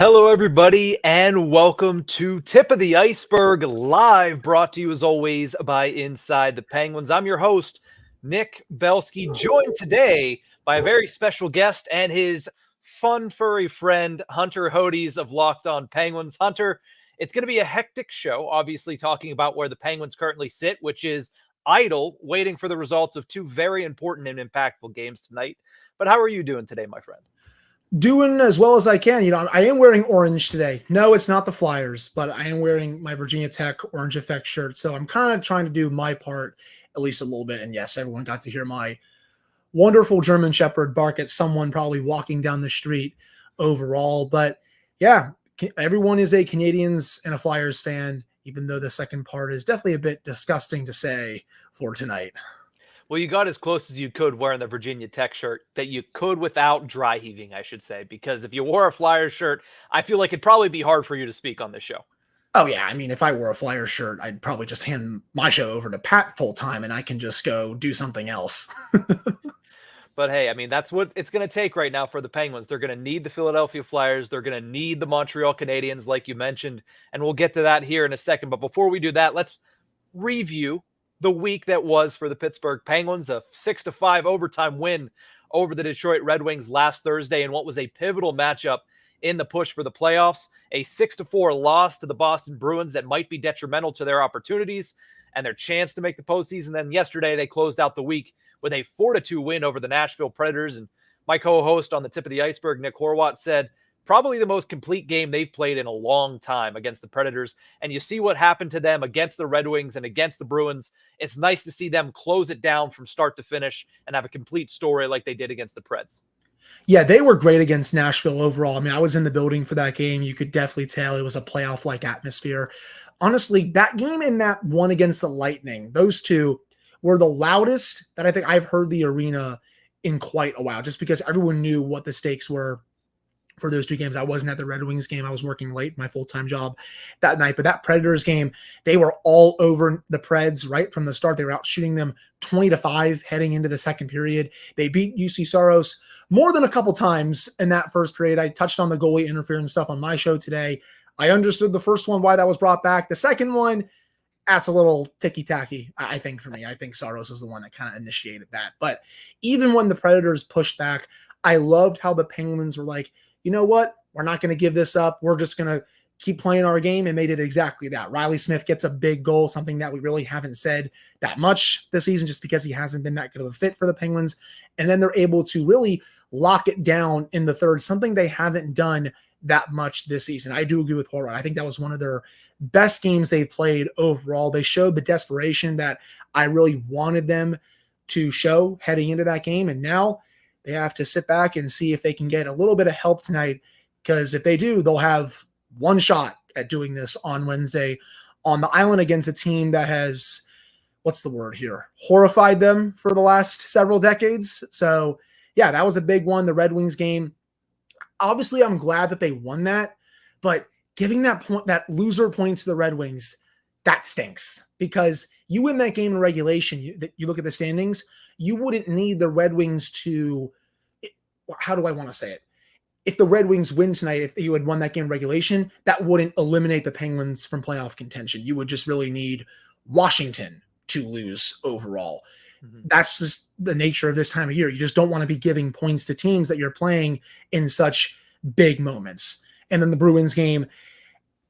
Hello, everybody, and welcome to Tip of the Iceberg live, brought to you as always by Inside the Penguins. I'm your host, Nick Belsky, joined today by a very special guest and his fun, furry friend, Hunter Hodies of Locked On Penguins. Hunter, it's going to be a hectic show, obviously, talking about where the Penguins currently sit, which is idle, waiting for the results of two very important and impactful games tonight. But how are you doing today, my friend? Doing as well as I can. I am wearing orange today. No, it's not the Flyers, but I am wearing my Virginia Tech Orange Effect shirt. So I'm kind of trying to do my part, at least a little bit. And yes, everyone got to hear my wonderful German Shepherd bark at someone probably walking down the street overall. But yeah, everyone is a Canadians and a Flyers fan, even though the second part is definitely a bit disgusting to say for tonight. Well, you got as close as you could wearing the Virginia Tech shirt that you could without dry heaving, I should say, because if you wore a Flyers shirt, I feel like it'd probably be hard for you to speak on this show. Oh, yeah. I mean, if I wore a Flyers shirt, I'd probably just hand my show over to Pat full time and I can just go do something else. But hey, I mean, that's what it's going to take right now for the Penguins. They're going to need the Philadelphia Flyers. They're going to need the Montreal Canadiens, like you mentioned, and we'll get to that here in a second. But before we do that, let's review the week that was for the Pittsburgh Penguins, a 6-5 overtime win over the Detroit Red Wings last Thursday in what was a pivotal matchup in the push for the playoffs, a 6-4 loss to the Boston Bruins that might be detrimental to their opportunities and their chance to make the postseason. Then yesterday, they closed out the week with a 4-2 win over the Nashville Predators. And my co-host on the Tip of the Iceberg, Nick Horwat, said probably the most complete game they've played in a long time against the Predators. And you see what happened to them against the Red Wings and against the Bruins. It's nice to see them close it down from start to finish and have a complete story like they did against the Preds. Yeah, they were great against Nashville overall. I mean, I was in the building for that game. You could definitely tell it was a playoff-like atmosphere. Honestly, that game and that one against the Lightning, those two were the loudest that I think I've heard the arena in quite a while, just because everyone knew what the stakes were for those two games. I wasn't at the Red Wings game. I was working late, my full-time job that night. But that Predators game, they were all over the Preds right from the start. They were out shooting them 20-5 heading into the second period. They beat UC Saros more than a couple times in that first period. I touched on the goalie interference stuff on my show today. I understood the first one, why that was brought back. The second one, that's a little ticky-tacky, I think, for me. I think Saros was the one that kind of initiated that. But even when the Predators pushed back, I loved how the Penguins were like, you know what? We're not going to give this up. We're just going to keep playing our game, and they did exactly that. Riley Smith gets a big goal, something that we really haven't said that much this season just because he hasn't been that good of a fit for the Penguins. And then they're able to really lock it down in the third, something they haven't done that much this season. I do agree with Horwat. I think that was one of their best games they've played overall. They showed the desperation that I really wanted them to show heading into that game, and now they have to sit back and see if they can get a little bit of help tonight, because if they do, they'll have one shot at doing this on Wednesday on the island against a team that has, what's the word here, horrified them for the last several decades. So, yeah, that was a big one, the Red Wings game. Obviously, I'm glad that they won that, but giving that loser point to the Red Wings, that stinks, because you win that game in regulation. You look at the standings, you wouldn't need the Red Wings to, how do I want to say it? If the Red Wings win tonight, if you had won that game in regulation, that wouldn't eliminate the Penguins from playoff contention. You would just really need Washington to lose overall. Mm-hmm. That's just the nature of this time of year. You just don't want to be giving points to teams that you're playing in such big moments. And then the Bruins game,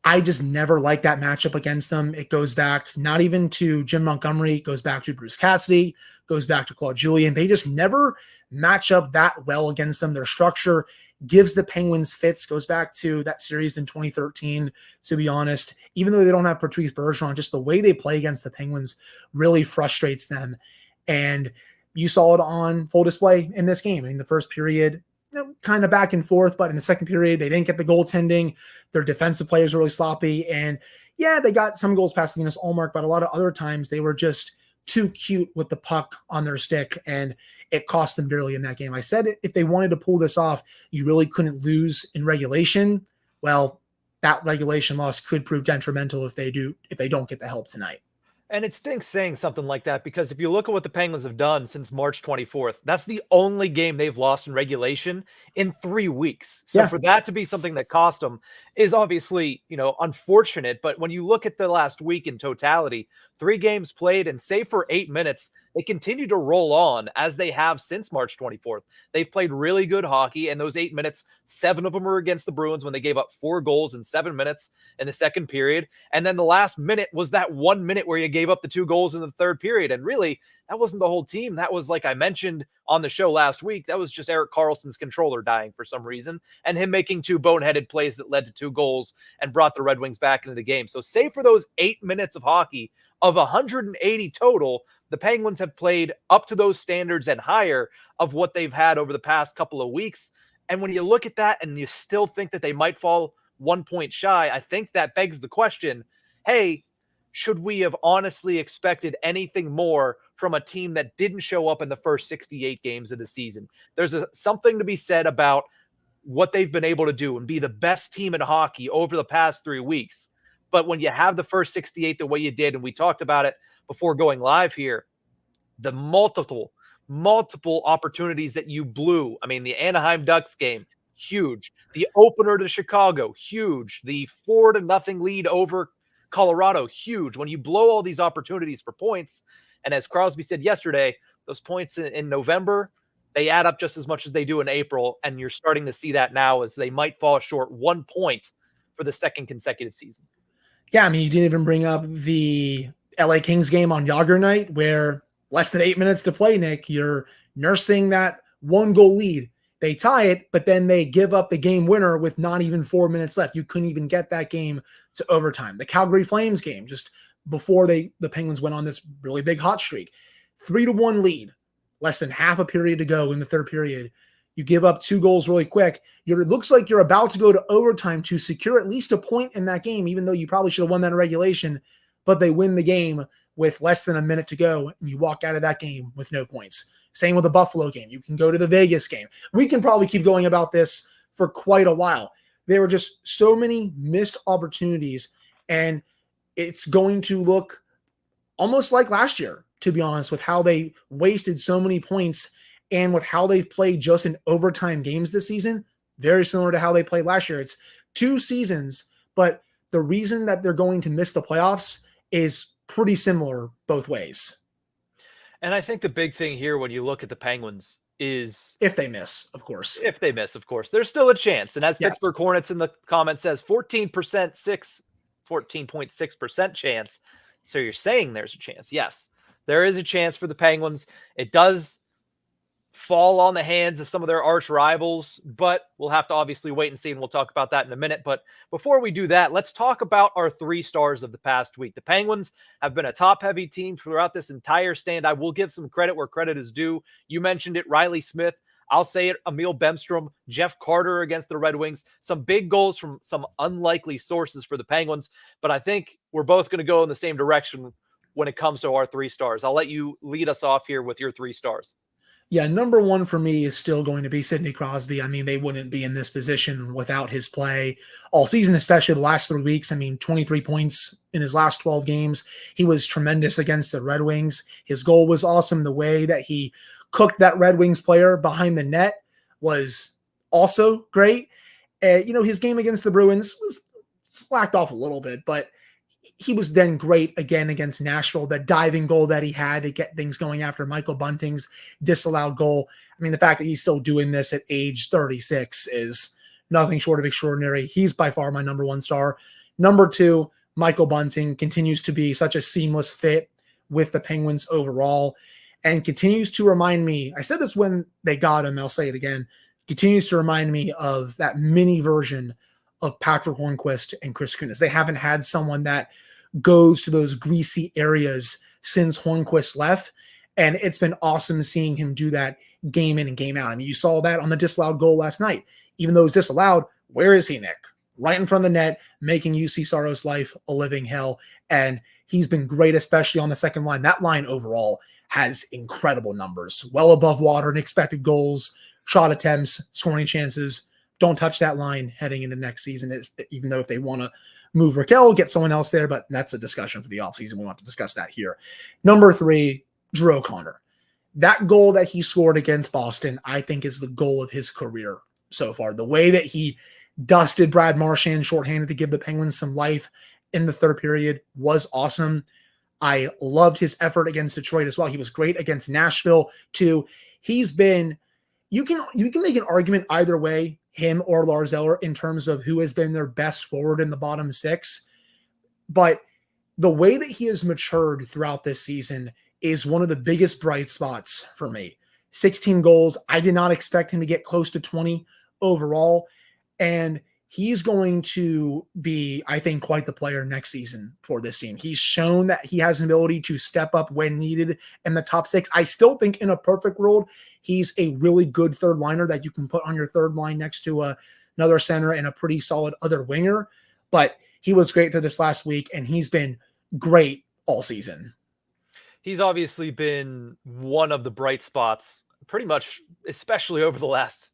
I just never liked that matchup against them. It goes back not even to Jim Montgomery, it goes back to Bruce Cassidy, goes back to Claude Julien. They just never match up that well against them. Their structure gives the Penguins fits, goes back to that series in 2013, to be honest. Even though they don't have Patrice Bergeron, just the way they play against the Penguins really frustrates them. And you saw it on full display in this game. I mean, the first period, kind of back and forth, but in the second period, they didn't get the goaltending. Their defensive players were really sloppy. And yeah, they got some goals past Linus Ullmark, but a lot of other times they were just too cute with the puck on their stick, and it cost them dearly in that game. I said if they wanted to pull this off, you really couldn't lose in regulation. Well, that regulation loss could prove detrimental if they don't get the help tonight. And it stinks saying something like that because if you look at what the Penguins have done since March 24th, that's the only game they've lost in regulation in 3 weeks. So Yeah. for that to be something that cost them is obviously, unfortunate. But when you look at the last week in totality, 3 games played and save for 8 minutes, they continue to roll on as they have since March 24th. They've played really good hockey, and those 8 minutes, 7 of them are against the Bruins when they gave up 4 goals in 7 minutes in the second period. And then the last minute was that 1 minute where you gave up the 2 goals in the third period. And really, that wasn't the whole team. That was, like I mentioned on the show last week, that was just Erik Karlsson's controller dying for some reason and him making 2 boneheaded plays that led to 2 goals and brought the Red Wings back into the game. So save for those 8 minutes of hockey of 180 total, the Penguins have played up to those standards and higher of what they've had over the past couple of weeks. And when you look at that and you still think that they might fall 1 point shy, I think that begs the question, hey, should we have honestly expected anything more from a team that didn't show up in the first 68 games of the season? There's something to be said about what they've been able to do and be the best team in hockey over the past 3 weeks. But when you have the first 68 the way you did, and we talked about it before going live here, the multiple opportunities that you blew. I mean, the Anaheim Ducks game, huge. The opener to Chicago, huge. The 4-0 lead over Colorado, huge. When you blow all these opportunities for points, and as Crosby said yesterday, those points in November, they add up just as much as they do in April, and you're starting to see that now as they might fall short 1 point for the second consecutive season. Yeah, I mean, you didn't even bring up the LA Kings game on Yager night where less than 8 minutes to play, Nick, you're nursing that 1-goal lead. They tie it, but then they give up the game winner with not even 4 minutes left. You couldn't even get that game to overtime. The Calgary Flames game, just before the Penguins went on this really big hot streak, 3-1 lead, less than half a period to go in the third period. You give up 2 goals really quick. It looks like you're about to go to overtime to secure at least a point in that game, even though you probably should have won that in regulation, but they win the game with less than a minute to go, and you walk out of that game with no points. Same with the Buffalo game. You can go to the Vegas game. We can probably keep going about this for quite a while. There were just so many missed opportunities, and it's going to look almost like last year, to be honest, with how they wasted so many points and with how they've played just in overtime games this season. Very similar to how they played last year. It's 2 seasons, but the reason that they're going to miss the playoffs is pretty similar both ways. And I think the big thing here when you look at the Penguins is if they miss, of course. If they miss, of course. There's still a chance. And as Pittsburgh Hornets in the comment says, 14.6% chance. So you're saying there's a chance. Yes, there is a chance for the Penguins. It does fall on the hands of some of their arch rivals, but we'll have to obviously wait and see, and we'll talk about that in a minute. But before we do that, let's talk about our 3 stars of the past week. The Penguins have been a top-heavy team throughout this entire stand. I will give some credit where credit is due. You mentioned it, Riley Smith. I'll say it, Emil Bemstrom, Jeff Carter against the Red Wings. Some big goals from some unlikely sources for the Penguins, but I think we're both going to go in the same direction when it comes to our 3 stars. I'll let you lead us off here with your 3 stars. Yeah, number 1 for me is still going to be Sidney Crosby. I mean, they wouldn't be in this position without his play all season, especially the last 3 weeks. I mean, 23 points in his last 12 games. He was tremendous against the Red Wings. His goal was awesome. The way that he cooked that Red Wings player behind the net was also great. His game against the Bruins was slacked off a little bit, but he was then great again against Nashville. The diving goal that he had to get things going after Michael Bunting's disallowed goal. I mean, the fact that he's still doing this at age 36 is nothing short of extraordinary. He's by far my number 1 star. Number 2, Michael Bunting continues to be such a seamless fit with the Penguins overall and continues to remind me, I said this when they got him, I'll say it again, continues to remind me of that mini version of Patrick Hornquist and Chris Kunitz. They haven't had someone that goes to those greasy areas since Hornquist left, and it's been awesome seeing him do that game in and game out. I mean, you saw that on the disallowed goal last night. Even though it's disallowed, where is he, Nick? Right in front of the net, making UC Saros' life a living hell, and he's been great, especially on the second line. That line overall has incredible numbers, well above water in expected goals, shot attempts, scoring chances. Don't touch that line heading into next season, even though if they want to move Raquel, get someone else there, but that's a discussion for the offseason. We want to discuss that here. Number 3, Drew O'Connor. That goal that he scored against Boston, I think, is the goal of his career so far. The way that he dusted Brad Marchand shorthanded to give the Penguins some life in the third period was awesome. I loved his effort against Detroit as well. He was great against Nashville too. He's been, you can make an argument either way, him or Lars Eller, in terms of who has been their best forward in the bottom 6. But the way that he has matured throughout this season is one of the biggest bright spots for me. 16 goals. I did not expect him to get close to 20 overall. And he's going to be, I think, quite the player next season for this team. He's shown that he has an ability to step up when needed in the top 6. I still think in a perfect world, he's a really good third liner that you can put on your third line next to another center and a pretty solid other winger. But he was great through this last week, and he's been great all season. He's obviously been one of the bright spots pretty much, especially over the last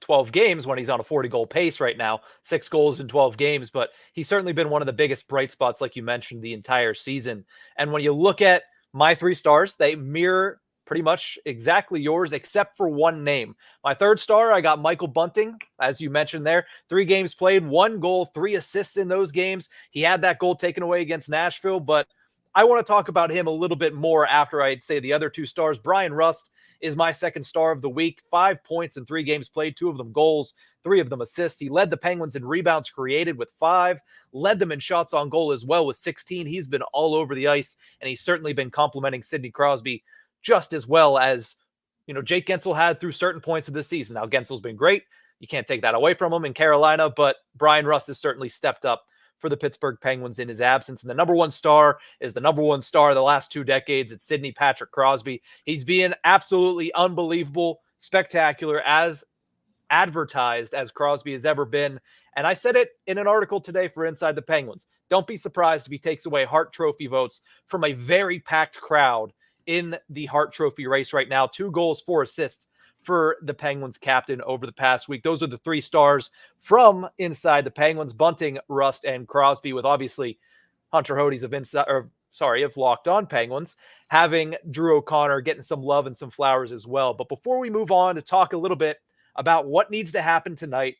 12 games when he's on a 40-goal pace right now, 6 goals in 12 games. But he's certainly been one of the biggest bright spots, like you mentioned, the entire season. And when you look at my 3 stars, they mirror pretty much exactly yours, except for one name. My 3rd star, I got Michael Bunting, as you mentioned there. 3 games played, 1 goal, 3 assists in those games. He had that goal taken away against Nashville, but I want to talk about him a little bit more after I'd say the other 2 stars. Brian Rust is my 2nd star of the week. 5 points in 3 games played, 2 of them goals, 3 of them assists. He led the Penguins in rebounds created with 5, led them in shots on goal as well with 16. He's been all over the ice, and he's certainly been complimenting Sidney Crosby just as well as, Jake Gensel had through certain points of this season. Now, Gensel's been great. You can't take that away from him in Carolina, but Brian Rust has certainly stepped up for the Pittsburgh Penguins in his absence. And the number 1 star is the number 1 star of the last 2 decades. It's Sidney Patrick Crosby. He's being absolutely unbelievable, spectacular, as advertised as Crosby has ever been. And I said it in an article today for Inside the Penguins. Don't be surprised if he takes away Hart Trophy votes from a very packed crowd in the Hart Trophy race right now. 2 goals, 4 assists for the Penguins captain over the past week. Those are the 3 stars from Inside the Penguins: Bunting, Rust, and Crosby, with obviously Hunter Hodies of Locked On Penguins having Drew O'Connor getting some love and some flowers as well. But before we move on to talk a little bit about what needs to happen tonight,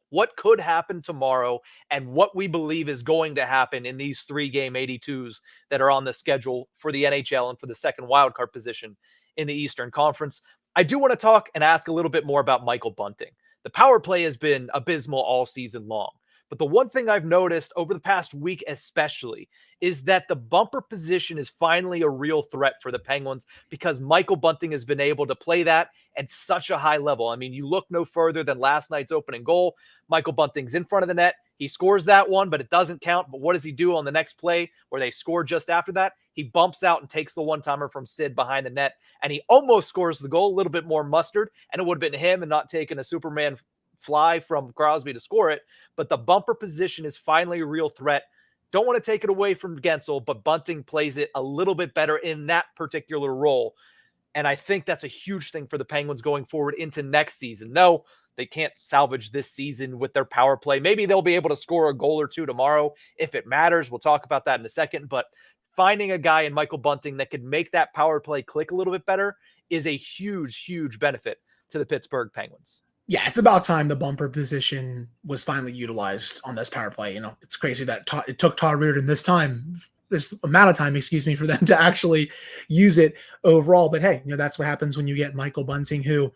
what could happen tomorrow, and what we believe is going to happen in these 3-game 82s that are on the schedule for the NHL and for the second wildcard position in the Eastern Conference, I do want to talk and ask a little bit more about Michael Bunting. The power play has been abysmal all season long. But the one thing I've noticed over the past week especially is that the bumper position is finally a real threat for the Penguins, because Michael Bunting has been able to play that at such a high level. I mean, you look no further than last night's opening goal. Michael Bunting's in front of the net. He scores that one, but it doesn't count. But what does he do on the next play where they score just after that? He bumps out and takes the one-timer from Sid behind the net, and he almost scores the goal. A little bit more mustard, and it would have been him and not taking a Superman fly from Crosby to score it. But the bumper position is finally a real threat. Don't want to take it away from Gensel, but Bunting plays it a little bit better in that particular role. And I think that's a huge thing for the Penguins going forward into next season. No, they can't salvage this season with their power play. Maybe they'll be able to score a goal or 2 tomorrow if it matters. We'll talk about that in a second. But finding a guy in Michael Bunting that could make that power play click a little bit better is a huge, huge benefit to the Pittsburgh Penguins. Yeah, it's about time the bumper position was finally utilized on this power play. It's crazy that it took Todd Reirden this amount of time, for them to actually use it overall. But hey, that's what happens when you get Michael Bunting, who,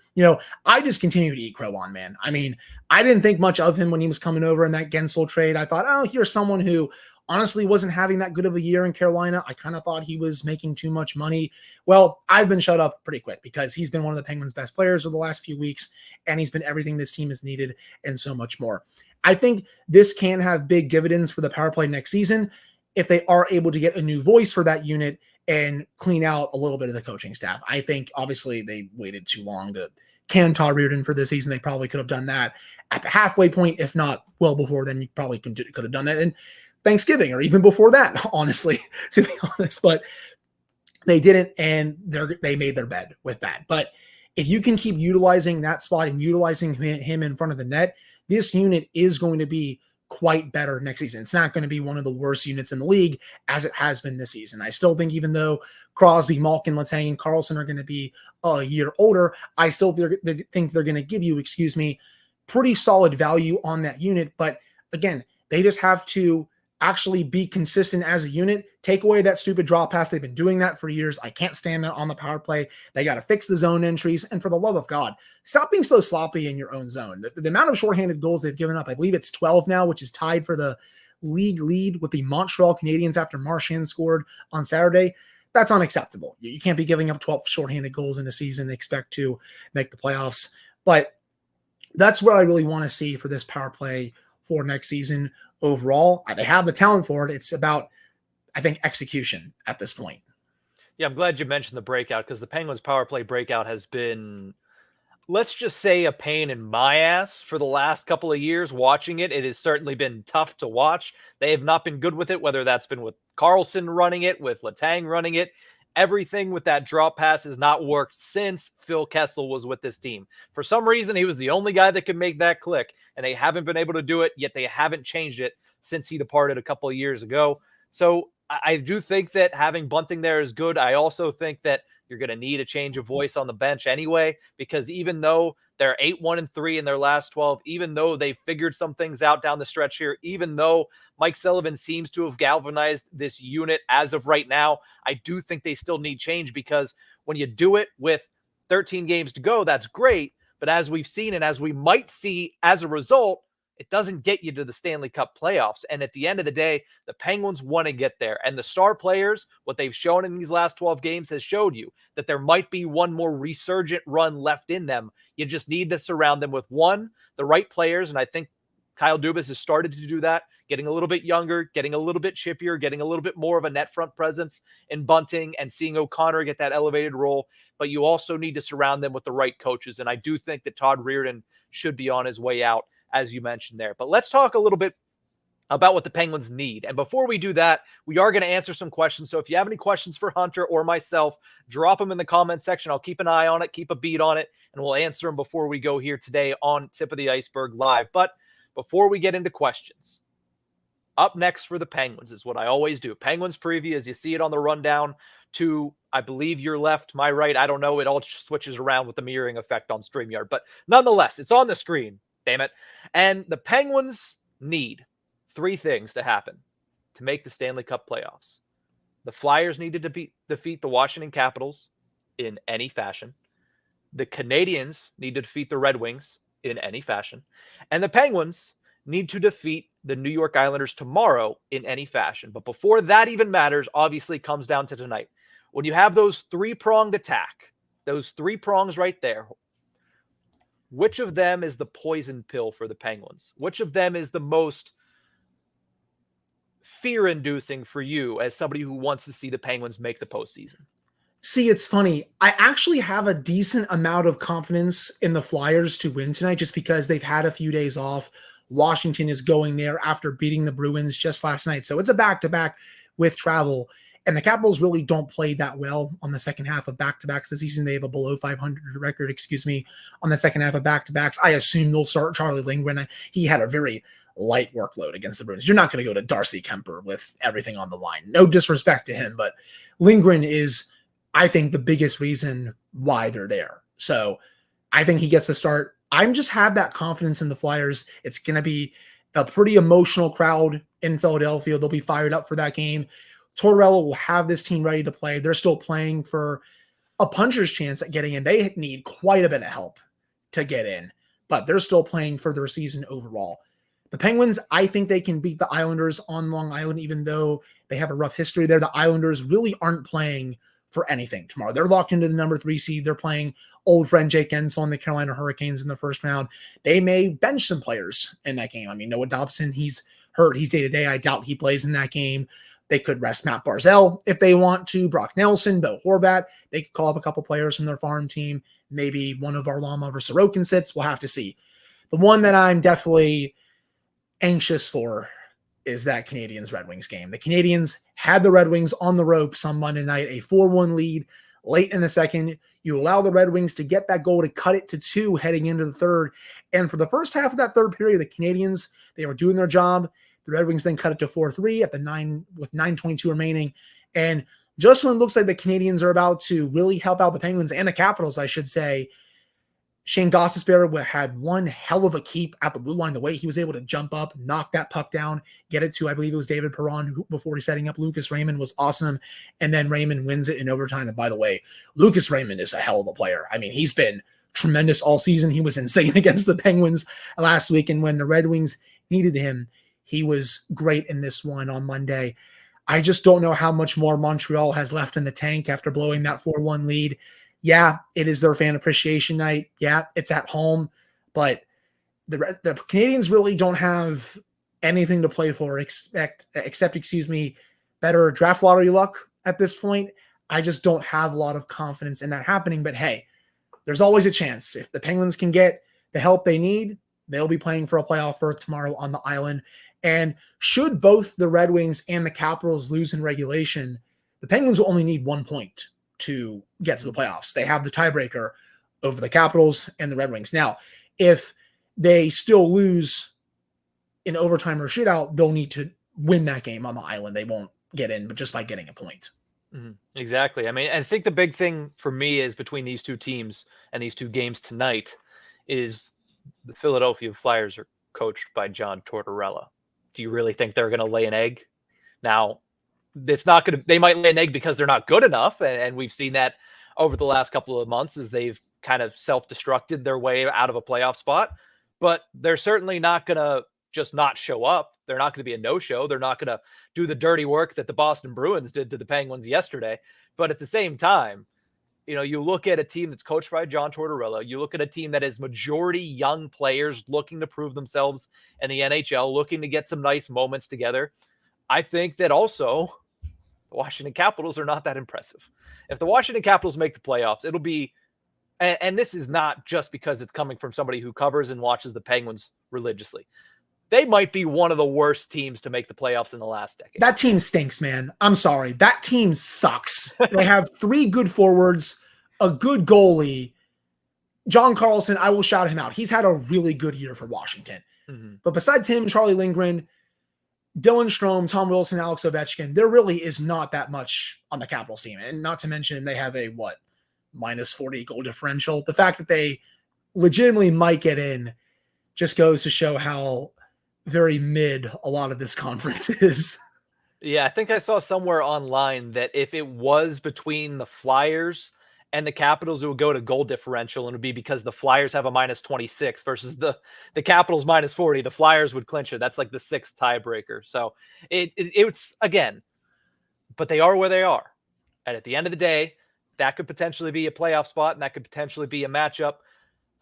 I just continue to eat crow on, man. I mean, I didn't think much of him when he was coming over in that Gensel trade. I thought, oh, here's someone who honestly wasn't having that good of a year in Carolina. I kind of thought he was making too much money. Well, I've been shut up pretty quick, because he's been one of the Penguins' best players over the last few weeks, and he's been everything this team has needed and so much more. I think this can have big dividends for the power play next season if they are able to get a new voice for that unit and clean out a little bit of the coaching staff. I think obviously they waited too long to can Todd Reirden for this season. They probably could have done that at the halfway point, if not well before then. You probably could have done that in Thanksgiving or even before that, honestly, to be honest. But they didn't, and they made their bed with that. But if you can keep utilizing that spot and utilizing him in front of the net, this unit is going to be quite better next season. It's not going to be one of the worst units in the league as it has been this season. I still think even though Crosby, Malkin, Letang, and Carlson are going to be a year older, I still think they're going to give you, pretty solid value on that unit. But again, they just have to actually be consistent as a unit, take away that stupid draw pass. They've been doing that for years. I can't stand that on the power play. They got to fix the zone entries. And for the love of God, stop being so sloppy in your own zone. The amount of shorthanded goals they've given up, I believe it's 12 now, which is tied for the league lead with the Montreal Canadiens after Marchand scored on Saturday. That's unacceptable. You can't be giving up 12 shorthanded goals in a season and expect to make the playoffs. But that's what I really want to see for this power play for next season. Overall, they have the talent for it. It's about, I think, execution at this point. Yeah, I'm glad you mentioned the breakout, because the Penguins power play breakout has been, let's just say, a pain in my ass for the last couple of years watching it. It has certainly been tough to watch. They have not been good with it, whether that's been with Carlson running it, with Letang running it. Everything with that drop pass has not worked since Phil Kessel was with this team. For some reason, he was the only guy that could make that click, and they haven't been able to do it, yet they haven't changed it since he departed a couple of years ago. So I do think that having Bunting there is good. I also think that you're going to need a change of voice on the bench anyway, because even though they're 8-1-3 in their last 12, even though they figured some things out down the stretch here, even though Mike Sullivan seems to have galvanized this unit as of right now, I do think they still need change, because when you do it with 13 games to go, that's great. But as we've seen, and as we might see as a result, it doesn't get you to the Stanley Cup playoffs. And at the end of the day, the Penguins want to get there. And the star players, what they've shown in these last 12 games has showed you that there might be one more resurgent run left in them. You just need to surround them with, one, the right players. And I think Kyle Dubas has started to do that, getting a little bit younger, getting a little bit chippier, getting a little bit more of a net front presence in Bunting, and seeing O'Connor get that elevated role. But you also need to surround them with the right coaches. And I do think that Todd Reirden should be on his way out, as you mentioned there. But let's talk a little bit about what the Penguins need. And before we do that, we are going to answer some questions. So if you have any questions for Hunter or myself, drop them in the comment section. I'll keep an eye on it, keep a beat on it, and we'll answer them before we go here today on Tip of the Iceberg Live. But before we get into questions, up next for the Penguins is what I always do. Penguins preview, as you see it on the rundown, to, I believe, your left, my right. I don't know. It all switches around with the mirroring effect on StreamYard. But nonetheless, it's on the screen. Damn it. And the Penguins need three things to happen to make the Stanley Cup playoffs. The Flyers needed to defeat the Washington Capitals in any fashion. The Canadiens need to defeat the Red Wings in any fashion. And the Penguins need to defeat the New York Islanders tomorrow in any fashion. But before that even matters, obviously comes down to tonight. When you have those three-pronged attack, those three prongs right there, which of them is the poison pill for the Penguins? Which of them is the most fear-inducing for you as somebody who wants to see the Penguins make the postseason? See, it's funny. I actually have a decent amount of confidence in the Flyers to win tonight, just because they've had a few days off. Washington is going there after beating the Bruins just last night. So it's a back-to-back with travel. And the Capitals really don't play that well on the second half of back-to-backs this season. They have a below 500 record, on the second half of back-to-backs. I assume they'll start Charlie Lindgren. He had a very light workload against the Bruins. You're not going to go to Darcy Kemper with everything on the line. No disrespect to him, but Lindgren is, I think, the biggest reason why they're there. So I think he gets to start. I'm just have that confidence in the Flyers. It's going to be a pretty emotional crowd in Philadelphia. They'll be fired up for that game. Tortorella will have this team ready to play. They're still playing for a puncher's chance at getting in. They need quite a bit of help to get in, but they're still playing for their season overall. The Penguins, I think they can beat the Islanders on Long Island, even though they have a rough history there. The Islanders really aren't playing for anything tomorrow. They're locked into the number 3 seed. They're playing old friend Jake Ensel, the Carolina Hurricanes, in the first round. They may bench some players in that game. I mean, Noah Dobson, he's hurt. He's day-to-day. I doubt he plays in that game. They could rest Matt Barzal if they want to, Brock Nelson, Bo Horvat. They could call up a couple players from their farm team. Maybe one of Varlamov or Sorokin sits. We'll have to see. The one that I'm definitely anxious for is that Canadiens-Red Wings game. The Canadiens had the Red Wings on the ropes on Monday night, a 4-1 lead late in the second. You allow the Red Wings to get that goal to cut it to 2 heading into the third. And for the first half of that third period, the Canadians, they were doing their job. The Red Wings then cut it to 4-3 at the 9:22 remaining. And just when it looks like the Canadians are about to really help out the Penguins and the Capitals, I should say, Shane Gostisbehere had one hell of a keep at the blue line. The way he was able to jump up, knock that puck down, get it to, I believe it was David Perron before he's setting up Lucas Raymond was awesome. And then Raymond wins it in overtime. And by the way, Lucas Raymond is a hell of a player. I mean, he's been tremendous all season. He was insane against the Penguins last week. And when the Red Wings needed him, he was great in this one on Monday. I just don't know how much more Montreal has left in the tank after blowing that 4-1 lead. Yeah, it is their fan appreciation night. Yeah, it's at home. But the Canadians really don't have anything to play for except better draft lottery luck at this point. I just don't have a lot of confidence in that happening. But hey, there's always a chance. If the Penguins can get the help they need, they'll be playing for a playoff berth tomorrow on the island. And should both the Red Wings and the Capitals lose in regulation, the Penguins will only need 1 point to get to the playoffs. They have the tiebreaker over the Capitals and the Red Wings. Now, if they still lose in overtime or shootout, they'll need to win that game on the island. They won't get in, but just by getting a point. Mm-hmm. Exactly. I mean, I think the big thing for me is between these two teams and these two games tonight is the Philadelphia Flyers are coached by John Tortorella. Do you really think they're going to lay an egg? Now, it's not going to, they might lay an egg because they're not good enough. And we've seen that over the last couple of months as they've kind of self-destructed their way out of a playoff spot, but they're certainly not going to just not show up. They're not going to be a no-show. They're not going to do the dirty work that the Boston Bruins did to the Penguins yesterday. But at the same time, you know, you look at a team that's coached by John Tortorella, you look at a team that is majority young players looking to prove themselves in the NHL, looking to get some nice moments together. I think that also the Washington Capitals are not that impressive. If the Washington Capitals make the playoffs, it'll be, and this is not just because it's coming from somebody who covers and watches the Penguins religiously. They might be one of the worst teams to make the playoffs in the last decade. That team stinks, man. I'm sorry. That team sucks. They have 3 good forwards, a good goalie. John Carlson, I will shout him out. He's had a really good year for Washington. Mm-hmm. But besides him, Charlie Lindgren, Dylan Strome, Tom Wilson, Alex Ovechkin, there really is not that much on the Capitals team. And not to mention they have a, minus 40 goal differential. The fact that they legitimately might get in just goes to show how very mid a lot of this conference is. Yeah, I think I saw somewhere online that if it was between the Flyers and the Capitals, it would go to goal differential, and it would be because the Flyers have a minus 26 versus the Capitals minus 40. The Flyers would clinch it. That's like the 6th tiebreaker. So it's again, but they are where they are. And at the end of the day, that could potentially be a playoff spot, and that could potentially be a matchup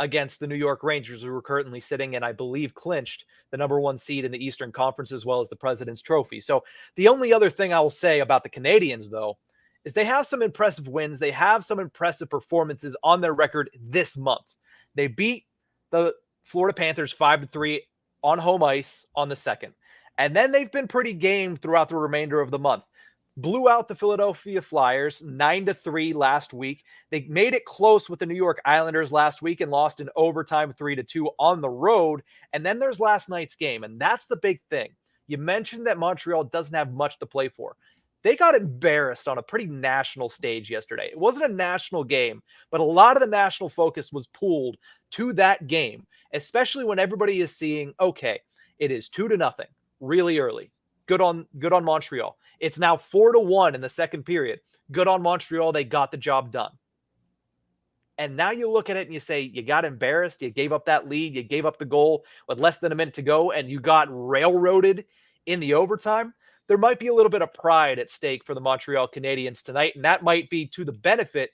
against the New York Rangers, who are currently sitting and I believe clinched the number 1 seed in the Eastern Conference as well as the President's Trophy. So the only other thing I will say about the Canadians, though, is they have some impressive wins. They have some impressive performances on their record this month. They beat the Florida Panthers 5-3 on home ice on the 2nd. And then they've been pretty game throughout the remainder of the month. Blew out the Philadelphia Flyers 9-3 last week. They made it close with the New York Islanders last week and lost in overtime 3-2 on the road. And then there's last night's game. And that's the big thing. You mentioned that Montreal doesn't have much to play for. They got embarrassed on a pretty national stage yesterday. It wasn't a national game, but a lot of the national focus was pulled to that game, especially when everybody is seeing, okay, it is 2-0 really early. Good on Montreal. It's now 4-1 in the second period. Good on Montreal. They got the job done. And now you look at it and you say, you got embarrassed. You gave up that lead. You gave up the goal with less than a minute to go, and you got railroaded in the overtime. There might be a little bit of pride at stake for the Montreal Canadiens tonight, and that might be to the benefit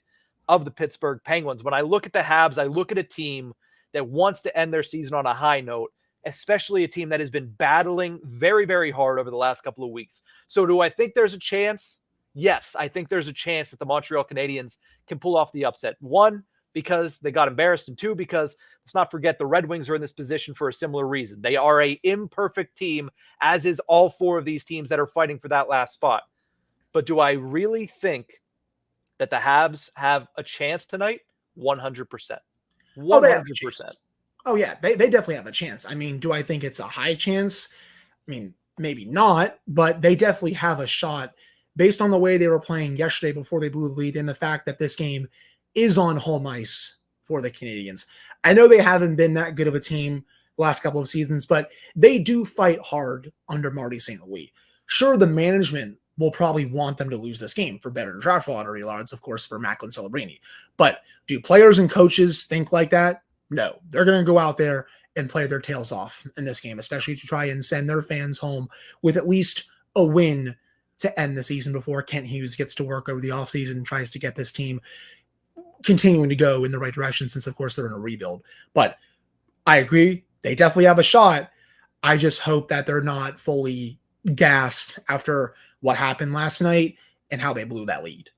of the Pittsburgh Penguins. When I look at the Habs, I look at a team that wants to end their season on a high note, especially a team that has been battling very, very hard over the last couple of weeks. So do I think there's a chance? Yes, I think there's a chance that the Montreal Canadiens can pull off the upset. 1, because they got embarrassed, and 2, because let's not forget the Red Wings are in this position for a similar reason. They are an imperfect team, as is all 4 of these teams that are fighting for that last spot. But do I really think that the Habs have a chance tonight? 100%. Oh, they have a 100%. chance. Oh, yeah, they definitely have a chance. I mean, do I think it's a high chance? I mean, maybe not, but they definitely have a shot based on the way they were playing yesterday before they blew the lead and the fact that this game is on home ice for the Canadians. I know they haven't been that good of a team the last couple of seasons, but they do fight hard under Marty St. Louis. Sure, the management will probably want them to lose this game for better draft lottery odds, of course, for Macklin Celebrini. But do players and coaches think like that? No, they're going to go out there and play their tails off in this game, especially to try and send their fans home with at least a win to end the season before Kent Hughes gets to work over the offseason and tries to get this team continuing to go in the right direction since, of course, they're in a rebuild. But I agree. They definitely have a shot. I just hope that they're not fully gassed after what happened last night and how they blew that lead.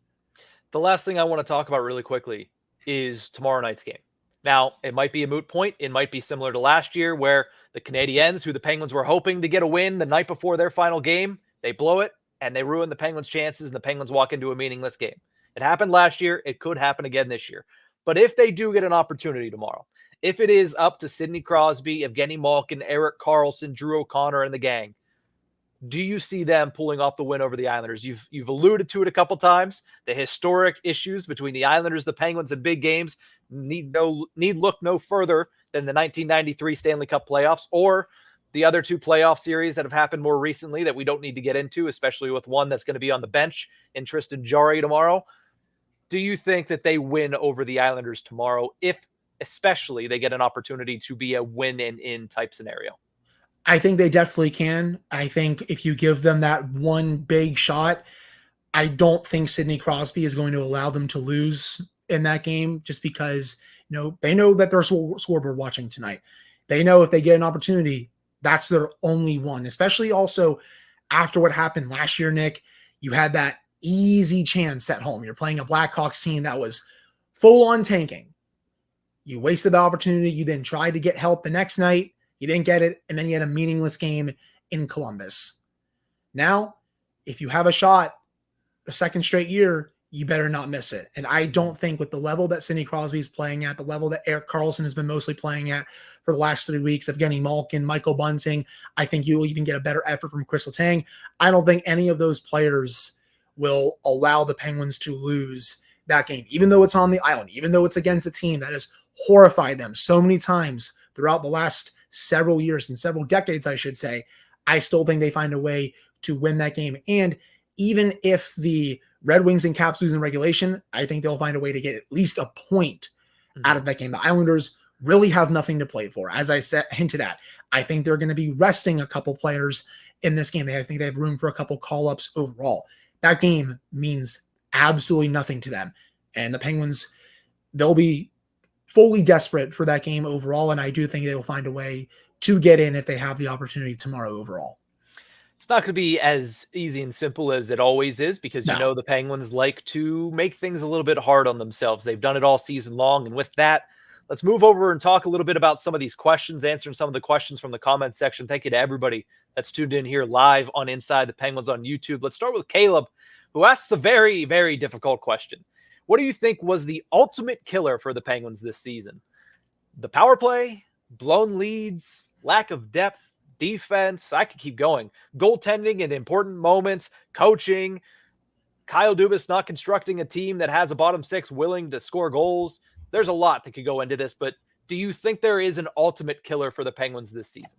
The last thing I want to talk about really quickly is tomorrow night's game. Now, it might be a moot point. It might be similar to last year where the Canadiens, who the Penguins were hoping to get a win the night before their final game, they blow it and they ruin the Penguins' chances and the Penguins walk into a meaningless game. It happened last year. It could happen again this year. But if they do get an opportunity tomorrow, if it is up to Sidney Crosby, Evgeny Malkin, Erik Karlsson, Drew O'Connor, and the gang, do you see them pulling off the win over the Islanders? You've alluded to it a couple times. The historic issues between the Islanders, the Penguins, and big games need look no further than the 1993 Stanley Cup playoffs or the other two playoff series that have happened more recently that we don't need to get into, especially with one that's going to be on the bench in Tristan Jarry tomorrow. Do you think that they win over the Islanders tomorrow if especially they get an opportunity to be a win and in type scenario? I think they definitely can. I think if you give them that one big shot, I don't think Sidney Crosby is going to allow them to lose in that game just because, they know that there's scoreboard watching tonight. They know if they get an opportunity, that's their only one, especially also after what happened last year, Nick. You had that easy chance at home. You're playing a Blackhawks team that was full on tanking. You wasted the opportunity. You then tried to get help the next night. You didn't get it, and then you had a meaningless game in Columbus. Now, if you have a shot a second straight year, you better not miss it. And I don't think with the level that Sidney Crosby is playing at, the level that Erik Karlsson has been mostly playing at for the last 3 weeks of getting Malkin, Michael Bunting, I think you will even get a better effort from Chris Letang. I don't think any of those players will allow the Penguins to lose that game, even though it's on the island, even though it's against a team that has horrified them so many times throughout the last several years and several decades, I should say. I still think they find a way to win that game. And even if the Red Wings and Caps lose in regulation, I think they'll find a way to get at least a point out of that game. The Islanders really have nothing to play for. As I hinted at, I think they're going to be resting a couple players in this game. I think they have room for a couple call-ups overall. That game means absolutely nothing to them. And the Penguins, they'll be fully desperate for that game overall, and I do think they will find a way to get in if they have the opportunity tomorrow overall. It's not going to be as easy and simple as it always is because the Penguins like to make things a little bit hard on themselves. They've done it all season long, and with that, let's move over and talk a little bit about some of these questions, answering some of the questions from the comments section. Thank you to everybody that's tuned in here live on Inside the Penguins on YouTube. Let's start with Caleb, who asks a very, very difficult question. What do you think was the ultimate killer for the Penguins this season? The power play, blown leads, lack of depth, defense. I could keep going. Goaltending in important moments, coaching, Kyle Dubas not constructing a team that has a bottom six willing to score goals. There's a lot that could go into this, but do you think there is an ultimate killer for the Penguins this season?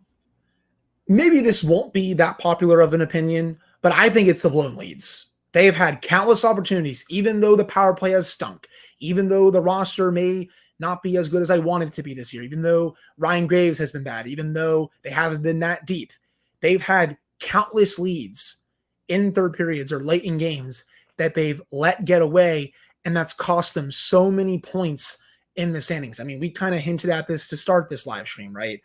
Maybe this won't be that popular of an opinion, but I think it's the blown leads. They've had countless opportunities, even though the power play has stunk, even though the roster may not be as good as I wanted it to be this year, even though Ryan Graves has been bad, even though they haven't been that deep. They've had countless leads in third periods or late in games that they've let get away, and that's cost them so many points in the standings. I mean, we kind of hinted at this to start this live stream, right?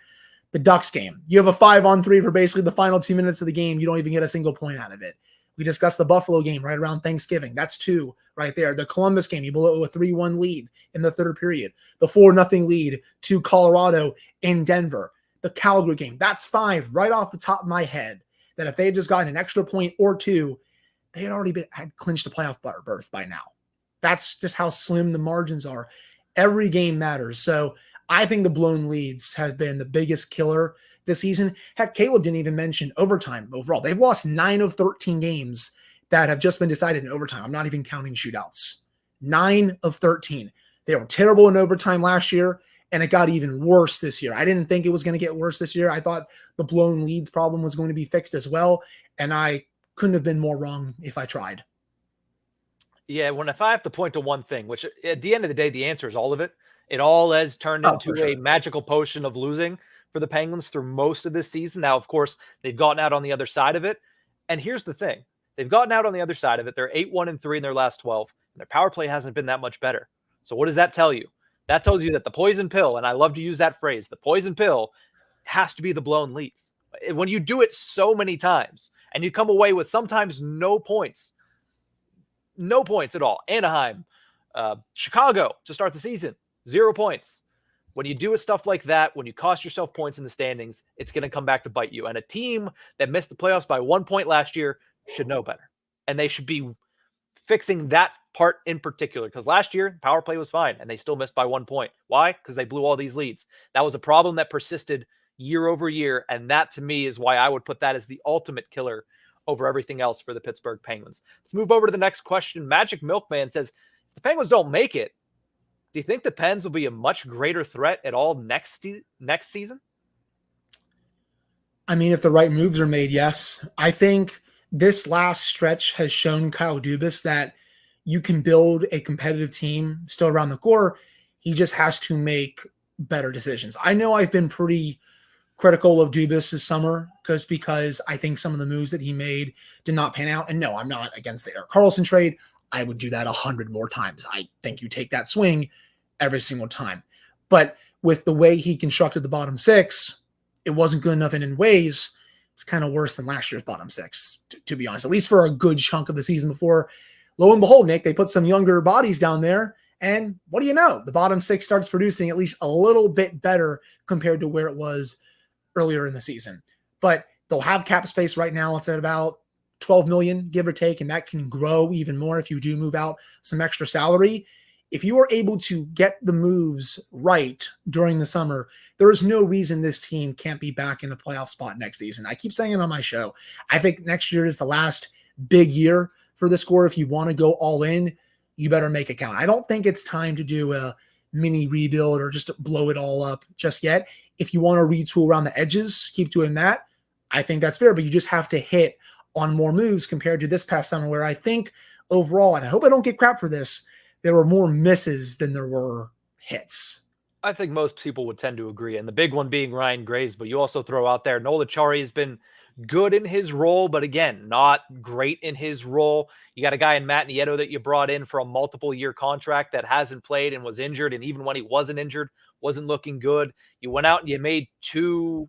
The Ducks game. You have a 5-on-3 for basically the final 2 minutes of the game. You don't even get a single point out of it. We discussed the Buffalo game right around Thanksgiving. That's 2 right there. The Columbus game, you blow a 3-1 lead in the third period. The 4-0 lead to Colorado in Denver. The Calgary game, that's 5 right off the top of my head. That if they had just gotten an extra point or 2, they had already had clinched a playoff berth by now. That's just how slim the margins are. Every game matters. So I think the blown leads have been the biggest killer this season. Heck, Caleb didn't even mention overtime overall. They've lost 9 of 13 games that have just been decided in overtime. I'm not even counting shootouts. 9 of 13. They were terrible in overtime last year, and it got even worse this year. I didn't think it was going to get worse this year. I thought the blown leads problem was going to be fixed as well, and I couldn't have been more wrong if I tried. Yeah, if I have to point to one thing, which at the end of the day, the answer is all of it. It all has turned into a magical potion of losing for the Penguins through most of this season. Now, of course, they've gotten out on the other side of it. And here's the thing. They've gotten out on the other side of it. They're 8-1-3 in their last 12. And their power play hasn't been that much better. So what does that tell you? That tells you that the poison pill, and I love to use that phrase, the poison pill has to be the blown leads. When you do it so many times and you come away with sometimes no points at all. Anaheim, Chicago to start the season, 0 points. When you do stuff like that, when you cost yourself points in the standings, it's going to come back to bite you. And a team that missed the playoffs by 1 point last year should know better. And they should be fixing that part in particular, because last year power play was fine and they still missed by 1 point. Why? Because they blew all these leads. That was a problem that persisted year over year. And that to me is why I would put that as the ultimate killer over everything else for the Pittsburgh Penguins. Let's move over to the next question. Magic Milkman says, if the Penguins don't make it, do you think the Pens will be a much greater threat at all next season? I mean, if the right moves are made, yes. I think this last stretch has shown Kyle Dubas that you can build a competitive team still around the core. He just has to make better decisions. I know I've been pretty critical of Dubas this summer because I think some of the moves that he made did not pan out. And no, I'm not against the Erik Karlsson trade. I would do that 100 more times. I think you take that swing every single time. But with the way he constructed the bottom six, it wasn't good enough. And in ways, it's kind of worse than last year's bottom six, to be honest, at least for a good chunk of the season before. Lo and behold, Nick, they put some younger bodies down there. And what do you know? The bottom six starts producing at least a little bit better compared to where it was earlier in the season. But they'll have cap space right now. It's at about 12 million, give or take, and that can grow even more if you do move out some extra salary. If you are able to get the moves right during the summer, there is no reason this team can't be back in a playoff spot next season. I keep saying it on my show. I think next year is the last big year for this core. If you want to go all in, you better make it count. I don't think it's time to do a mini rebuild or just blow it all up just yet. If you want to retool around the edges, keep doing that. I think that's fair, but you just have to hit on more moves compared to this past summer, where I think overall, and I hope I don't get crap for this, there were more misses than there were hits. I think most people would tend to agree. And the big one being Ryan Graves, but you also throw out there, Nola Chari has been good in his role, but again, not great in his role. You got a guy in Matt Nieto that you brought in for a multiple year contract that hasn't played and was injured. And even when he wasn't injured, wasn't looking good. You went out and you made 2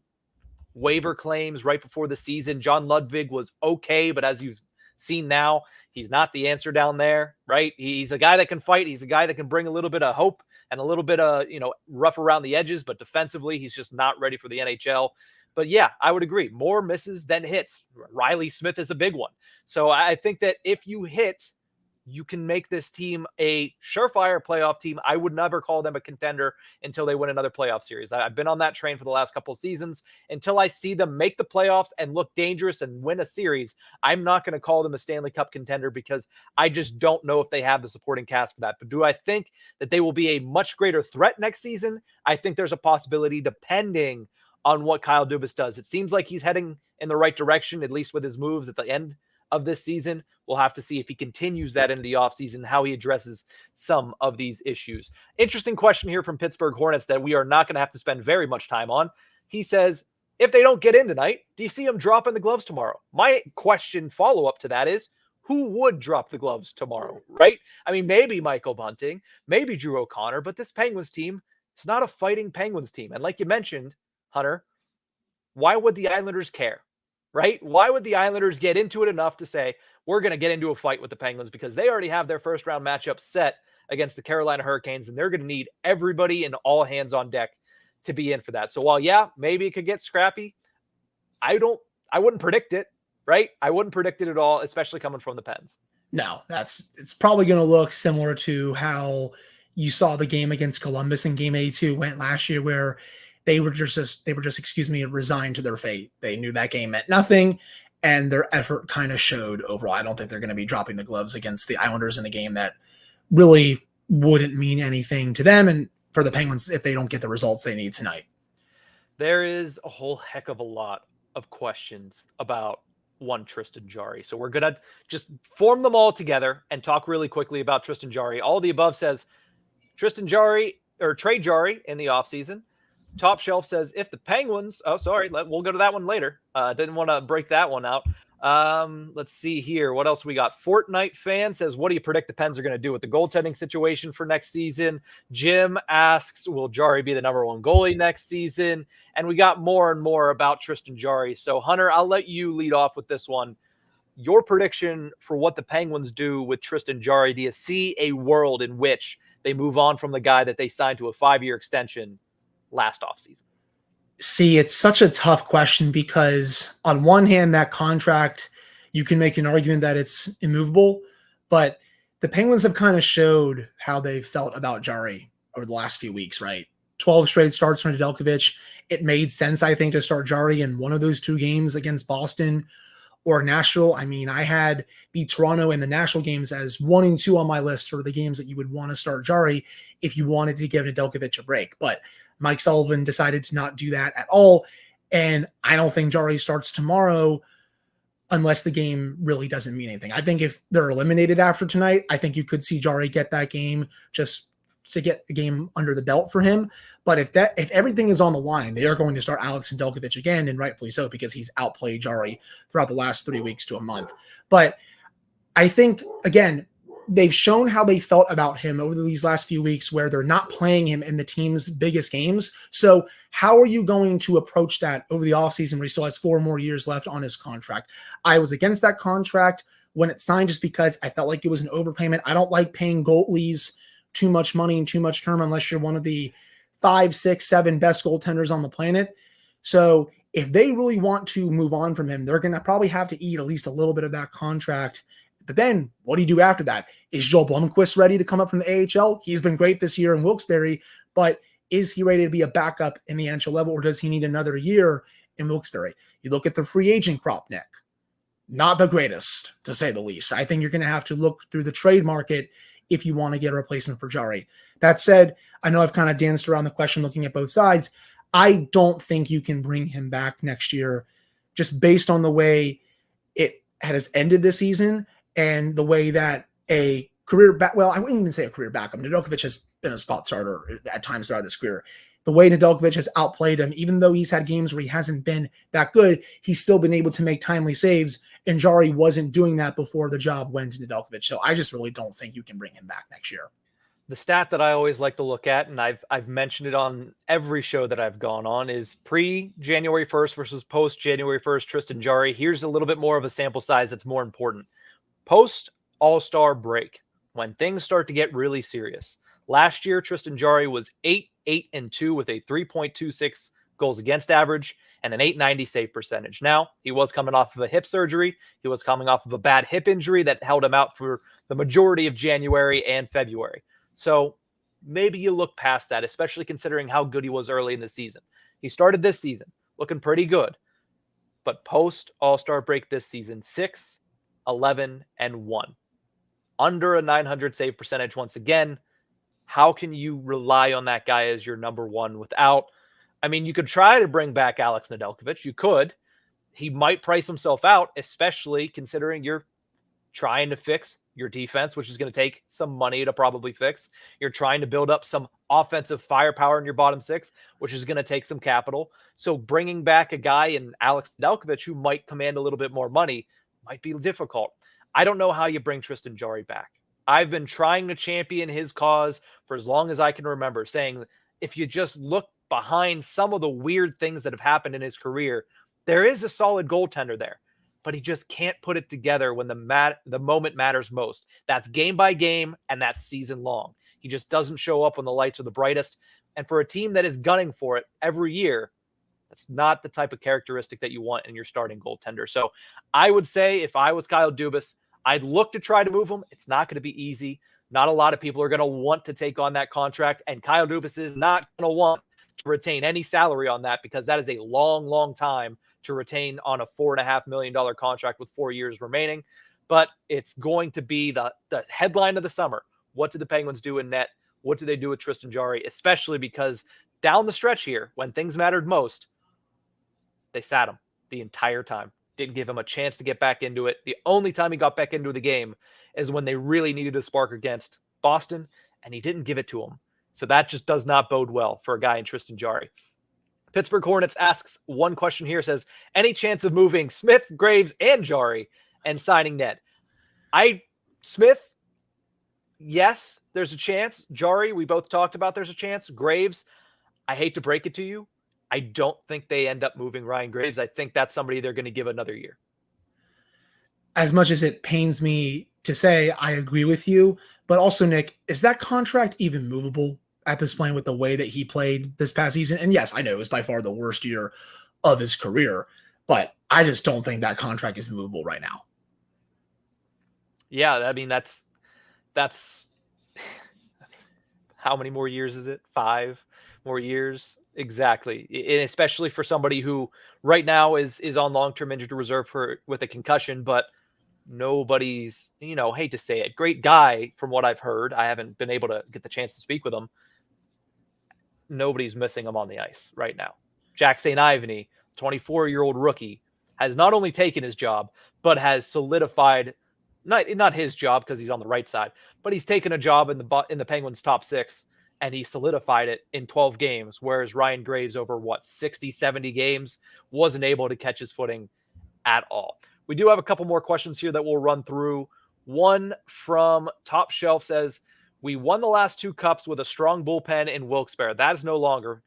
waiver claims right before the season. John Ludwig was okay, but as you've seen now, he's not the answer down there, right? He's a guy that can fight. He's a guy that can bring a little bit of hope and a little bit of, rough around the edges, but defensively, he's just not ready for the NHL. But yeah, I would agree. More misses than hits. Riley Smith is a big one. So I think that if you hit, you can make this team a surefire playoff team. I would never call them a contender until they win another playoff series. I've been on that train for the last couple of seasons. Until I see them make the playoffs and look dangerous and win a series, I'm not going to call them a Stanley Cup contender because I just don't know if they have the supporting cast for that. But do I think that they will be a much greater threat next season? I think there's a possibility depending on what Kyle Dubas does. It seems like he's heading in the right direction, at least with his moves at the end of this season. We'll have to see if he continues that into the offseason, how he addresses some of these issues. Interesting question here from Pittsburgh Hornets that we are not going to have to spend very much time on. He says, if they don't get in tonight, do you see him dropping the gloves tomorrow? My question follow-up to that is, who would drop the gloves tomorrow, right? I mean, maybe Michael Bunting, maybe Drew O'Connor, but this Penguins team is not a fighting Penguins team. And like you mentioned, Hunter, why would the Islanders care? Right? Why would the Islanders get into it enough to say, we're going to get into a fight with the Penguins, because they already have their first round matchup set against the Carolina Hurricanes, and they're going to need everybody and all hands on deck to be in for that. So while, yeah, maybe it could get scrappy, I wouldn't predict it, right? I wouldn't predict it at all, especially coming from the Pens. No, it's probably going to look similar to how you saw the game against Columbus in Game 82 went last year, where they were just excuse me, resigned to their fate. They knew that game meant nothing, and their effort kind of showed overall. I don't think they're going to be dropping the gloves against the Islanders in a game that really wouldn't mean anything to them, and for the Penguins if they don't get the results they need tonight. There is a whole heck of a lot of questions about one Tristan Jarry. So we're going to just form them all together and talk really quickly about Tristan Jarry. All the above says Tristan Jarry or trade Jarry in the offseason. Top Shelf says if the Penguins, we'll go to that one later. Didn't want to break that one out. Let's see here. What else we got? Fortnite fan says, what do you predict the Pens are going to do with the goaltending situation for next season? Jim asks, will Jarry be the number one goalie next season? And we got more and more about Tristan Jarry. So Hunter, I'll let you lead off with this one. Your prediction for what the Penguins do with Tristan Jarry. Do you see a world in which they move on from the guy that they signed to a 5-year extension last offseason? See, it's such a tough question because on one hand, that contract, you can make an argument that it's immovable, but the Penguins have kind of showed how they felt about Jarry over the last few weeks, right? 12 straight starts from Nedeljkovic. It made sense, I think, to start Jarry in one of those two games against Boston or Nashville. I mean, I had the Toronto and the Nashville games as 1 and 2 on my list for the games that you would want to start Jarry if you wanted to give Nedeljkovic a break. But Mike Sullivan decided to not do that at all. And I don't think Jarry starts tomorrow unless the game really doesn't mean anything. I think if they're eliminated after tonight, I think you could see Jarry get that game just to get the game under the belt for him. But if everything is on the line, they are going to start Alex Nedeljkovic again, and rightfully so, because he's outplayed Jarry throughout the last 3 weeks to a month. But I think, again, they've shown how they felt about him over these last few weeks where they're not playing him in the team's biggest games. So how are you going to approach that over the offseason where he still has 4 more years left on his contract? I was against that contract when it signed just because I felt like it was an overpayment. I don't like paying goalies too much money and too much term unless you're one of the 5, 6, 7 best goaltenders on the planet. So if they really want to move on from him, they're going to probably have to eat at least a little bit of that contract. But then what do you do after that? Is Joel Blomqvist ready to come up from the AHL? He's been great this year in Wilkes-Barre, but is he ready to be a backup in the NHL level, or does he need another year in Wilkes-Barre? You look at the free agent crop, Nick. Not the greatest, to say the least. I think you're going to have to look through the trade market if you want to get a replacement for Jarry. That said, I know I've kind of danced around the question looking at both sides. I don't think you can bring him back next year just based on the way it has ended this season and the way that a career back, well, I wouldn't even say a career backup. Nedeljkovic has been a spot starter at times throughout his career. The way Nedeljkovic has outplayed him, even though he's had games where he hasn't been that good, he's still been able to make timely saves, and Jarry wasn't doing that before the job went to Nedeljkovic. So I just really don't think you can bring him back next year. The stat that I always like to look at, and I've mentioned it on every show that I've gone on, is pre-January 1st versus post-January 1st Tristan Jarry. Here's a little bit more of a sample size that's more important. Post-All-Star break, when things start to get really serious. Last year, Tristan Jarry was 8-8-2 with a 3.26 goals against average and an 890 save percentage. Now, he was coming off of a hip surgery. He was coming off of a bad hip injury that held him out for the majority of January and February. So maybe you look past that, especially considering how good he was early in the season. He started this season looking pretty good, but post All-Star break this season, 6-11-1, under a 900 save percentage. Once again, how can you rely on that guy as your number one without, I mean, you could try to bring back Alex Nedeljkovic. You could. He might price himself out, especially considering you're trying to fix your defense, which is going to take some money to probably fix. You're trying to build up some offensive firepower in your bottom six, which is going to take some capital. So bringing back a guy in Alex Nedeljkovic who might command a little bit more money might be difficult. I don't know how you bring Tristan Jarry back. I've been trying to champion his cause for as long as I can remember, saying if you just look behind some of the weird things that have happened in his career, there is a solid goaltender there, but he just can't put it together when the moment matters most. That's game by game, and that's season long. He just doesn't show up when the lights are the brightest. And for a team that is gunning for it every year, that's not the type of characteristic that you want in your starting goaltender. So I would say if I was Kyle Dubas, I'd look to try to move him. It's not going to be easy. Not a lot of people are going to want to take on that contract, and Kyle Dubas is not going to want to retain any salary on that because that is a long, long time to retain on a $4.5 million contract with 4 years remaining. But it's going to be the headline of the summer. What did the Penguins do in net? What do they do with Tristan Jarry? Especially because down the stretch here, when things mattered most, they sat him the entire time. Didn't give him a chance to get back into it. The only time he got back into the game is when they really needed a spark against Boston, and he didn't give it to him. So that just does not bode well for a guy in Tristan Jarry. Pittsburgh Hornets asks one question here, says, any chance of moving Smith, Graves, and Jarry and signing Ned? Smith, yes, there's a chance. Jarry, we both talked about there's a chance. Graves, I hate to break it to you, I don't think they end up moving Ryan Graves. I think that's somebody they're going to give another year. As much as it pains me to say, I agree with you. But also, Nick, is that contract even movable at this point with the way that he played this past season? And yes, I know it was by far the worst year of his career, but I just don't think that contract is movable right now. Yeah, I mean, that's how many more years is it? 5 more years? Exactly. And especially for somebody who right now is on long-term injured reserve with a concussion, but nobody's, hate to say it, great guy from what I've heard. I haven't been able to get the chance to speak with him. Nobody's missing him on the ice right now. Jack St. Ivany, 24-year-old rookie, has not only taken his job, but has solidified, not his job because he's on the right side, but he's taken a job in the Penguins' top 6, and he solidified it in 12 games, whereas Ryan Graves over 60, 70 games wasn't able to catch his footing at all. We do have a couple more questions here that we'll run through. One from Top Shelf says, we won the last 2 cups with a strong bullpen in Wilkes-Barre. That is no longer.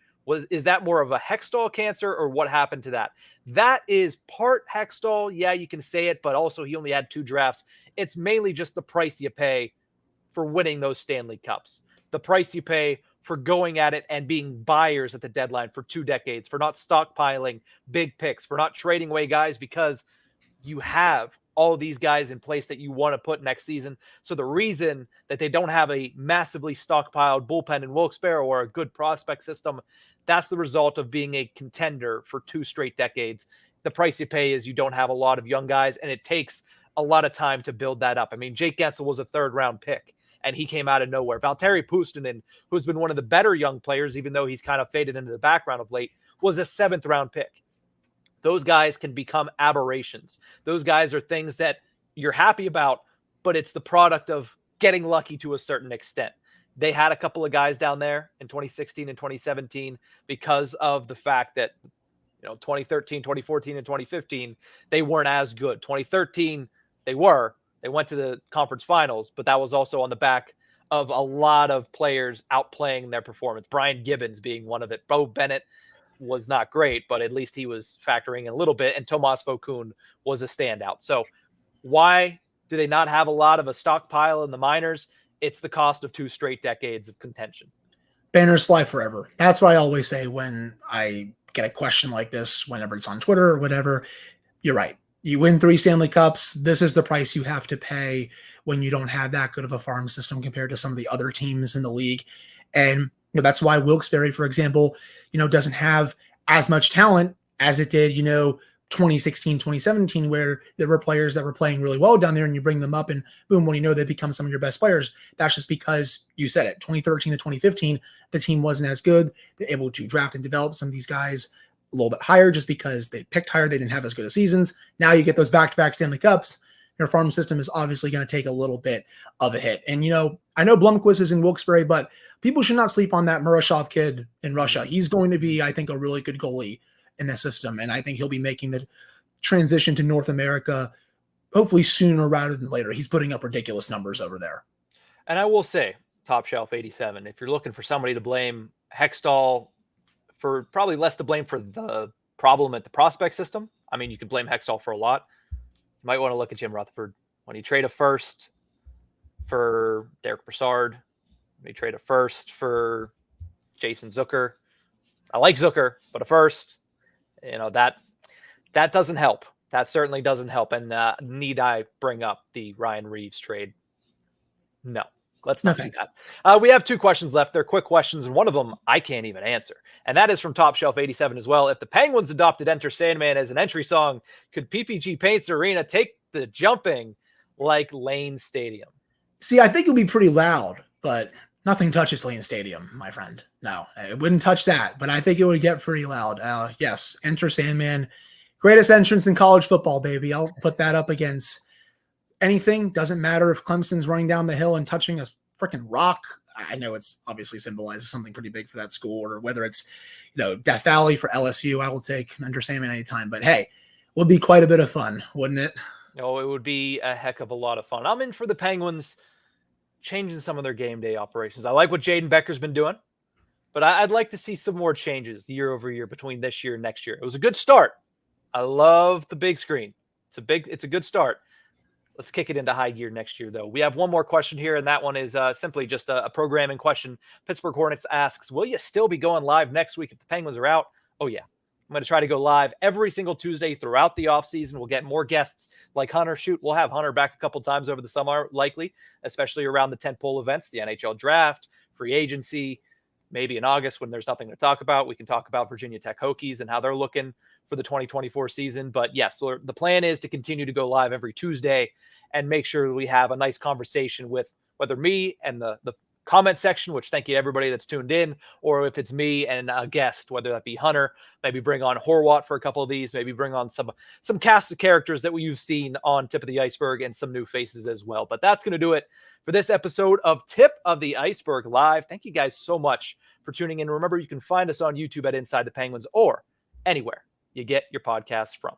Is that more of a Hextall cancer, or what happened to that? That is part Hextall. Yeah, you can say it, but also he only had 2 drafts. It's mainly just the price you pay for winning those Stanley Cups. The price you pay for going at it and being buyers at the deadline for 2 decades, for not stockpiling big picks, for not trading away guys because you have all these guys in place that you want to put next season. So the reason that they don't have a massively stockpiled bullpen in Wilkes-Barre or a good prospect system, that's the result of being a contender for 2 straight decades. The price you pay is you don't have a lot of young guys, and it takes a lot of time to build that up. I mean, Jake Gensel was a 3rd-round pick, and he came out of nowhere. Valtteri Puustinen, who's been one of the better young players, even though he's kind of faded into the background of late, was a 7th-round pick. Those guys can become aberrations. Those guys are things that you're happy about, but it's the product of getting lucky to a certain extent. They had a couple of guys down there in 2016 and 2017 because of the fact that 2013, 2014, and 2015, they weren't as good. 2013, they went to the conference finals, but that was also on the back of a lot of players outplaying their performance. Brian Gibbons being one of it. Bo Bennett was not great, but at least he was factoring in a little bit, and Tomas Vokoun was a standout. So why do they not have a lot of a stockpile in the minors? It's the cost of 2 straight decades of contention. Banners fly forever. That's what I always say when I get a question like this, whenever it's on Twitter or whatever. You're right. You win 3 Stanley Cups. This is the price you have to pay when you don't have that good of a farm system compared to some of the other teams in the league. And that's why Wilkes-Barre, for example, doesn't have as much talent as it did, 2016, 2017, where there were players that were playing really well down there, and you bring them up and boom, when they become some of your best players. That's just because you said it. 2013 to 2015, the team wasn't as good. They're able to draft and develop some of these guys a little bit higher just because they picked higher. They didn't have as good of seasons. Now you get those back-to-back Stanley Cups. Your farm system is obviously going to take a little bit of a hit. And, I know Blomqvist is in Wilkes-Barre, but people should not sleep on that Murashov kid in Russia. He's going to be, I think, a really good goalie in the system. And I think he'll be making the transition to North America hopefully sooner rather than later. He's putting up ridiculous numbers over there. And I will say, Top Shelf 87, if you're looking for somebody to blame, Hextall, for probably less to blame for the problem at the prospect system. I mean, you can blame Hextall for a lot. You might want to look at Jim Rutherford. When you trade a first for Derek Brassard, when you trade a first for Jason Zucker. I like Zucker, but a first, that doesn't help. That certainly doesn't help. And need I bring up the Ryan Reeves trade? No, let's not do that. We have 2 questions left. They're quick questions, and one of them I can't even answer. And that is from Top Shelf 87 as well. If the Penguins adopted Enter Sandman as an entry song, could PPG Paints Arena take the jumping like Lane Stadium? See, I think it would be pretty loud, but nothing touches Lane Stadium, my friend. No, it wouldn't touch that, but I think it would get pretty loud. Yes, Enter Sandman, greatest entrance in college football, baby. I'll put that up against anything. Doesn't matter if Clemson's running down the hill and touching a freaking rock. I know it's obviously symbolizes something pretty big for that school, or whether it's, Death Valley for LSU. I will take Enter Sandman anytime, but hey, would be quite a bit of fun, wouldn't it? No, it would be a heck of a lot of fun. I'm in for the Penguins changing some of their game day operations. I like what Jaden Becker's been doing, but I'd like to see some more changes year over year between this year and next year. It was a good start. I love the big screen. It's a good start. Let's kick it into high gear next year, though. We have one more question here, and that one is simply just a programming question. Pittsburgh Hornets asks, will you still be going live next week if the Penguins are out? Oh, yeah. I'm going to try to go live every single Tuesday throughout the offseason. We'll get more guests like Hunter. We'll have Hunter back a couple times over the summer, likely, especially around the tentpole events, the NHL draft, free agency, maybe in August when there's nothing to talk about. We can talk about Virginia Tech Hokies and how they're looking for the 2024 season. But yes, so the plan is to continue to go live every Tuesday and make sure that we have a nice conversation with whether me and the comment section, which thank you to everybody that's tuned in, or if it's me and a guest, whether that be Hunter, maybe bring on Horwat for a couple of these, maybe bring on some cast of characters that you've seen on Tip of the Ice-Burgh and some new faces as well. But that's going to do it for this episode of Tip of the Ice-Burgh Live. Thank you guys so much for tuning in. Remember, you can find us on YouTube at Inside the Penguins or anywhere you get your podcasts from.